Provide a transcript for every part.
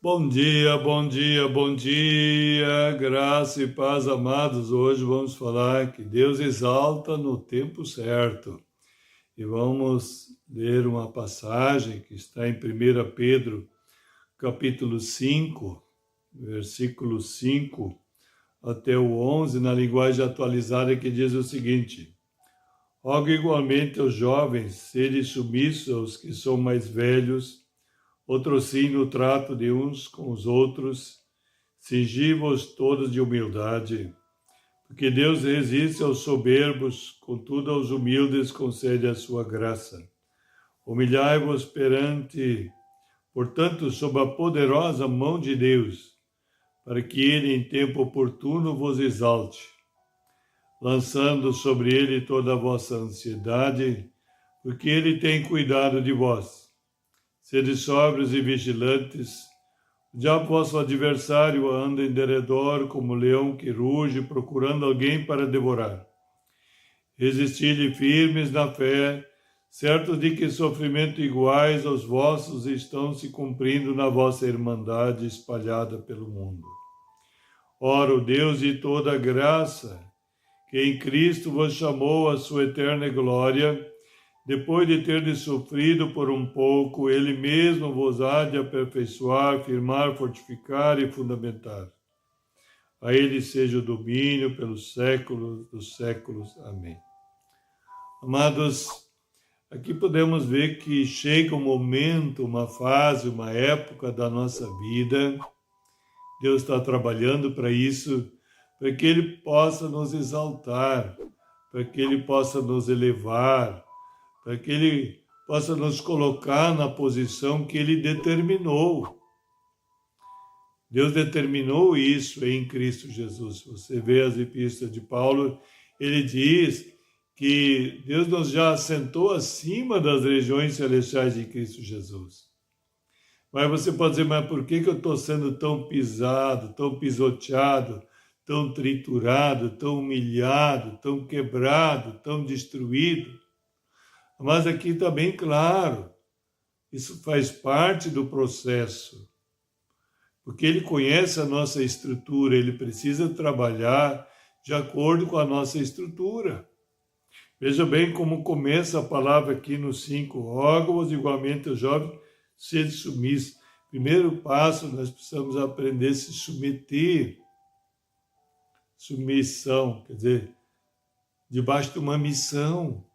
Bom dia, bom dia, bom dia, graça e paz, amados. Hoje vamos falar que Deus exalta no tempo certo. E vamos ler uma passagem que está em 1 Pedro, capítulo 5, versículo 5 até o 11, na linguagem atualizada, que diz o seguinte: rogo igualmente aos jovens serem submissos aos que são mais velhos, outros sim no trato de uns com os outros, cingi-vos todos de humildade, porque Deus resiste aos soberbos, contudo aos humildes concede a sua graça. Humilhai-vos portanto, sob a poderosa mão de Deus, para que Ele em tempo oportuno vos exalte, lançando sobre Ele toda a vossa ansiedade, porque Ele tem cuidado de vós. Sede sóbrios e vigilantes. O diabo, vosso adversário, anda em derredor como leão que ruge, procurando alguém para devorar. Resisti-lhe firmes na fé, certos de que sofrimentos iguais aos vossos estão se cumprindo na vossa irmandade espalhada pelo mundo. Ora, o Deus de toda graça, que em Cristo vos chamou à sua eterna glória, depois de terdes sofrido por um pouco, Ele mesmo vos há de aperfeiçoar, firmar, fortificar e fundamentar. A Ele seja o domínio pelos séculos dos séculos. Amém. Amados, aqui podemos ver que chega um momento, uma fase, uma época da nossa vida. Deus está trabalhando para isso, para que Ele possa nos exaltar, para que Ele possa nos elevar, para que Ele possa nos colocar na posição que Ele determinou. Deus determinou isso em Cristo Jesus. Você vê as epístolas de Paulo, ele diz que Deus nos já assentou acima das regiões celestiais de Cristo Jesus. Mas você pode dizer, mas por que eu estou sendo tão pisado, tão pisoteado, tão triturado, tão humilhado, tão quebrado, tão destruído? Mas aqui está bem claro, isso faz parte do processo, porque Ele conhece a nossa estrutura, Ele precisa trabalhar de acordo com a nossa estrutura. Veja bem como começa a palavra aqui no 5, rogo-vos igualmente aos jovens, sede submissos. Primeiro passo, nós precisamos aprender a se submeter, submissão, quer dizer, debaixo de uma missão.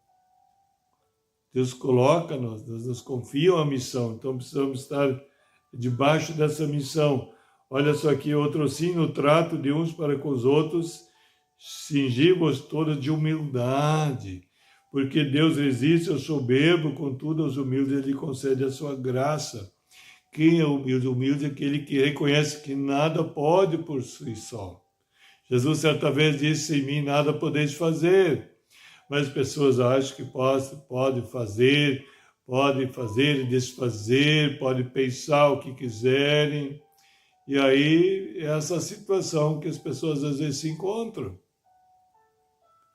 Deus coloca-nos, Deus nos confia uma missão, então precisamos estar debaixo dessa missão. Olha só aqui, outro sim, no trato de uns para com os outros, cingi-vos todos de humildade, porque Deus resiste ao soberbo, contudo aos humildes Ele concede a sua graça. Quem é humilde? Humilde é aquele que reconhece que nada pode por si só. Jesus certa vez disse, em mim nada podeis fazer. Mas as pessoas acham que pode fazer e desfazer, pode pensar o que quiserem. E aí é essa situação que as pessoas às vezes se encontram.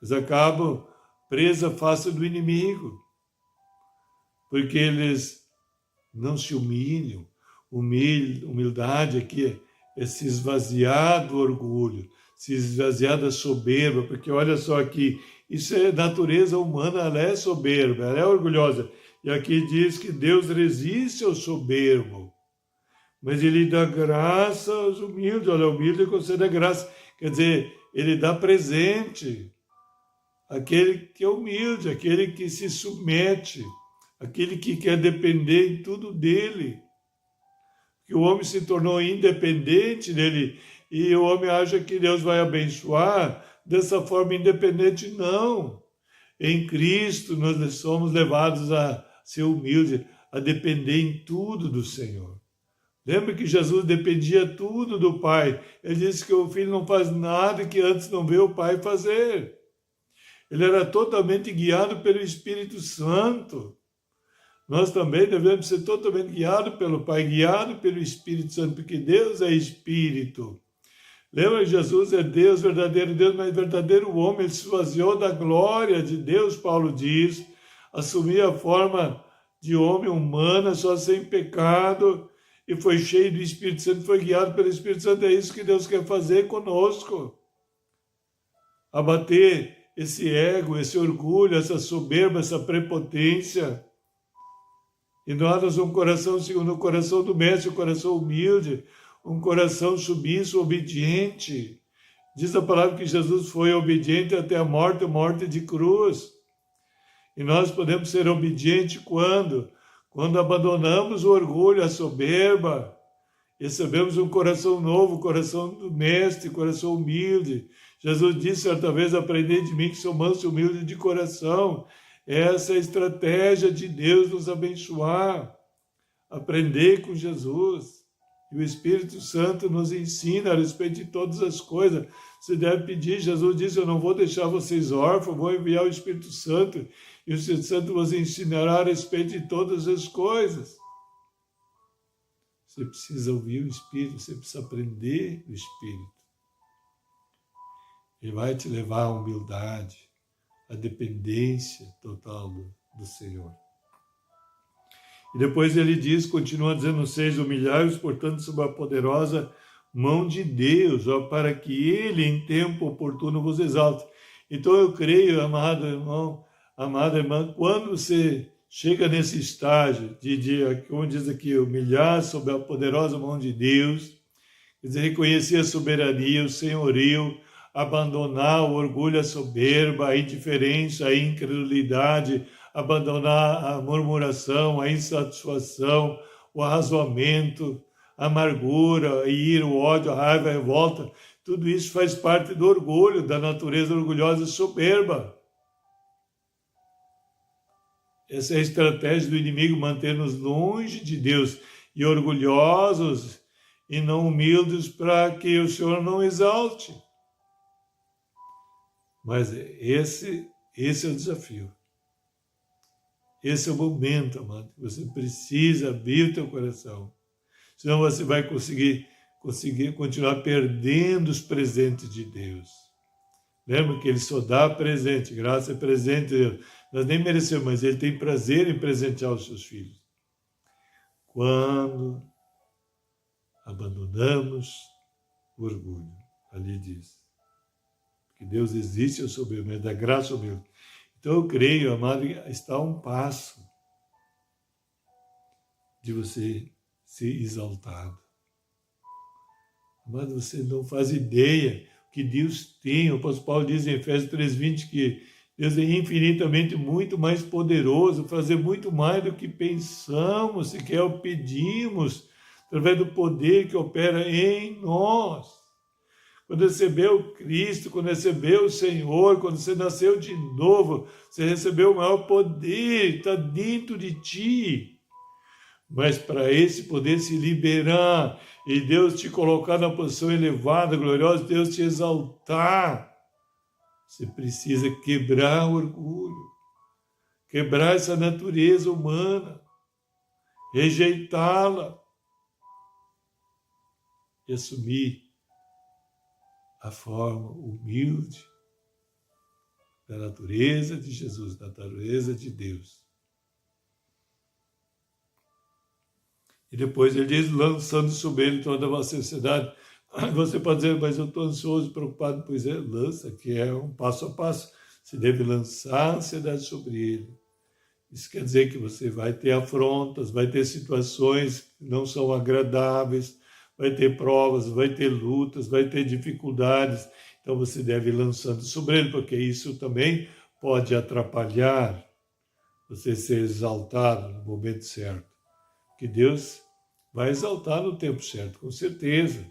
Eles acabam presa face do inimigo, porque eles não se humilham. Humildade aqui é se esvaziar do orgulho, se esvaziar da soberba, porque olha só aqui, isso é natureza humana, ela é soberba, ela é orgulhosa. E aqui diz que Deus resiste ao soberbo, mas Ele dá graça aos humildes. Olha, o humilde concede a graça, quer dizer, Ele dá presente aquele que é humilde, aquele que se submete, aquele que quer depender em tudo dele. Que o homem se tornou independente dele e o homem acha que Deus vai abençoar dessa forma independente. Não. Em Cristo nós somos levados a ser humildes, a depender em tudo do Senhor. Lembra que Jesus dependia tudo do Pai. Ele disse que o Filho não faz nada que antes não vê o Pai fazer. Ele era totalmente guiado pelo Espírito Santo. Nós também devemos ser totalmente guiados pelo Pai, guiados pelo Espírito Santo, porque Deus é Espírito. Lembra que Jesus é Deus, mas verdadeiro homem. Ele se esvaziou da glória de Deus, Paulo diz, assumia a forma de homem humana, só sem pecado, e foi cheio do Espírito Santo, foi guiado pelo Espírito Santo. É isso que Deus quer fazer conosco. Abater esse ego, esse orgulho, essa soberba, essa prepotência. E nós um coração segundo o coração do Mestre, um coração humilde, um coração submisso, obediente. Diz a palavra que Jesus foi obediente até a morte de cruz. E nós podemos ser obedientes quando? Quando abandonamos o orgulho, a soberba, recebemos um coração novo, coração do Mestre, coração humilde. Jesus disse certa vez, aprendei de mim que sou manso e humilde de coração. Essa é a estratégia de Deus nos abençoar. Aprender com Jesus. E o Espírito Santo nos ensina a respeito de todas as coisas. Você deve pedir, Jesus disse, eu não vou deixar vocês órfãos, vou enviar o Espírito Santo. E o Espírito Santo vos ensinará a respeito de todas as coisas. Você precisa ouvir o Espírito, você precisa aprender o Espírito. Ele vai te levar à humildade, à dependência total do Senhor. E depois ele diz, continua dizendo, 6, humilhai-vos, portanto, sob a poderosa mão de Deus, ó, para que ele, em tempo oportuno, vos exalte. Então eu creio, amado irmão, amada irmã, quando você chega nesse estágio como diz aqui, humilhar sob a poderosa mão de Deus, quer dizer, reconhecer a soberania, o senhorio, abandonar o orgulho, a soberba, a indiferença, a incredulidade, abandonar a murmuração, a insatisfação, o arrazoamento, a amargura, a ira, o ódio, a raiva, a revolta. Tudo isso faz parte do orgulho, da natureza orgulhosa e soberba. Essa é a estratégia do inimigo, manter-nos longe de Deus e orgulhosos e não humildes para que o Senhor não exalte. Mas esse é o desafio. Esse é o momento, amado. Você precisa abrir o teu coração. Senão você vai conseguir continuar perdendo os presentes de Deus. Lembra que Ele só dá presente, graça é presente de Deus. Nós nem merecemos, mas Ele tem prazer em presentear os seus filhos. Quando abandonamos o orgulho, ali diz. Que Deus existe, eu sou meu, mas da graça humilde. Então eu creio, amado, está a um passo de você ser exaltado. Amado, você não faz ideia que Deus tem. O apóstolo Paulo diz em Efésios 3:20 que Deus é infinitamente muito mais poderoso, fazer muito mais do que pensamos, sequer o pedimos, através do poder que opera em nós. Quando recebeu Cristo, quando recebeu o Senhor, quando você nasceu de novo, você recebeu o maior poder, está dentro de ti. Mas para esse poder se liberar e Deus te colocar na posição elevada, gloriosa, Deus te exaltar, você precisa quebrar o orgulho, quebrar essa natureza humana, rejeitá-la e assumir a forma humilde da natureza de Jesus, da natureza de Deus. E depois ele diz, lançando sobre ele toda a vossa ansiedade. Você pode dizer, mas eu estou ansioso, preocupado. Pois é, lança, que é um passo a passo. Você deve lançar a ansiedade sobre ele. Isso quer dizer que você vai ter afrontas, vai ter situações que não são agradáveis, vai ter provas, vai ter lutas, vai ter dificuldades. Então você deve ir lançando sobre ele, porque isso também pode atrapalhar você ser exaltado no momento certo. Que Deus vai exaltar no tempo certo, com certeza.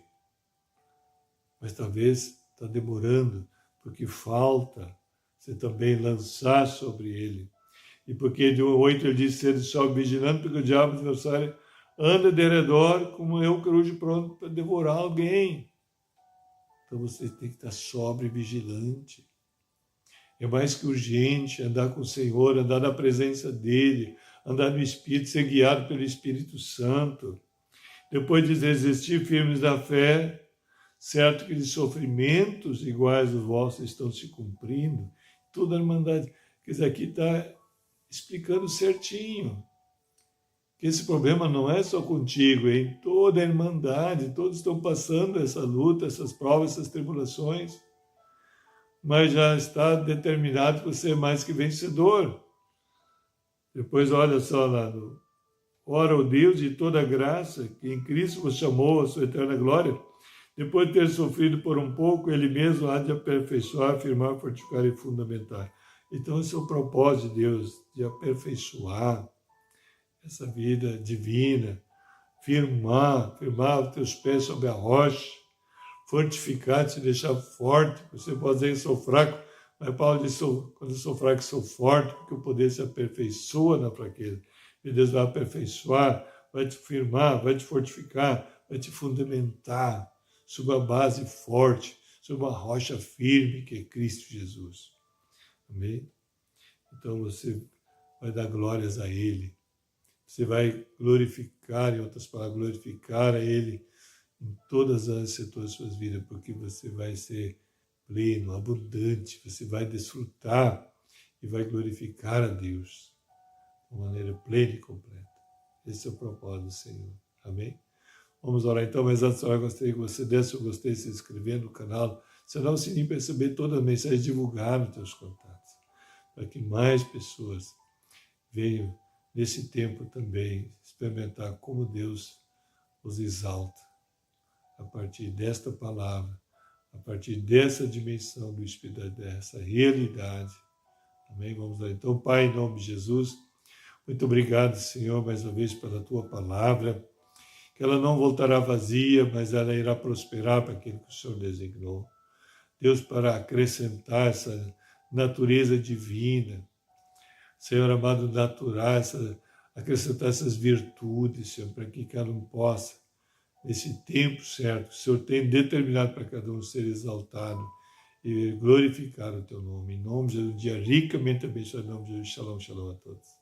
Mas talvez está demorando, porque falta você também lançar sobre ele. E porque de 8 ele diz, sede só vigilante, porque o diabo adversário anda de redor como eu, coruja pronto para devorar alguém. Então você tem que estar sóbrio e vigilante. É mais que urgente andar com o Senhor, andar na presença dEle, andar no Espírito, ser guiado pelo Espírito Santo. Depois de resistir firmes da fé, certo que de sofrimentos iguais aos vossos estão se cumprindo. Toda a irmandade. Quer dizer, aqui está explicando certinho que esse problema não é só contigo, é em toda a irmandade, todos estão passando essa luta, essas provas, essas tribulações, mas já está determinado que você é mais que vencedor. Depois olha só lá, ora o Deus de toda graça, que em Cristo vos chamou à sua eterna glória, depois de ter sofrido por um pouco, Ele mesmo há de aperfeiçoar, afirmar, fortificar e fundamentar. Então esse é o propósito de Deus, de aperfeiçoar essa vida divina, firmar os teus pés sobre a rocha, fortificar, te deixar forte. Você pode dizer que sou fraco, mas Paulo diz, quando eu sou fraco, sou forte, porque o poder se aperfeiçoa na fraqueza. E Deus vai aperfeiçoar, vai te firmar, vai te fortificar, vai te fundamentar sobre a base forte, sobre uma rocha firme que é Cristo Jesus. Amém? Então você vai dar glórias a Ele. Você vai glorificar, em outras palavras, glorificar a Ele em todas as setores das suas vidas, porque você vai ser pleno, abundante, você vai desfrutar e vai glorificar a Deus de maneira plena e completa. Esse é o propósito do Senhor. Amém? Vamos orar então, mas antes de orar, gostaria que você desse o gostei, se inscrever no canal, senão o sininho para receber todas as mensagens, divulgar nos teus contatos, para que mais pessoas venham nesse tempo também experimentar como Deus os exalta a partir desta palavra, a partir dessa dimensão do Espírito, dessa realidade. Amém? Vamos lá. Então, Pai, em nome de Jesus, muito obrigado, Senhor, mais uma vez pela Tua palavra, que ela não voltará vazia, mas ela irá prosperar para aquilo que o Senhor designou. Deus, para acrescentar essa natureza divina, Senhor amado, natural, acrescentar essas virtudes, Senhor, para que cada um possa, nesse tempo certo, o Senhor tem determinado para cada um ser exaltado e glorificar o Teu nome. Em nome de Jesus, um dia ricamente abençoado, em nome de Jesus, shalom, shalom a todos.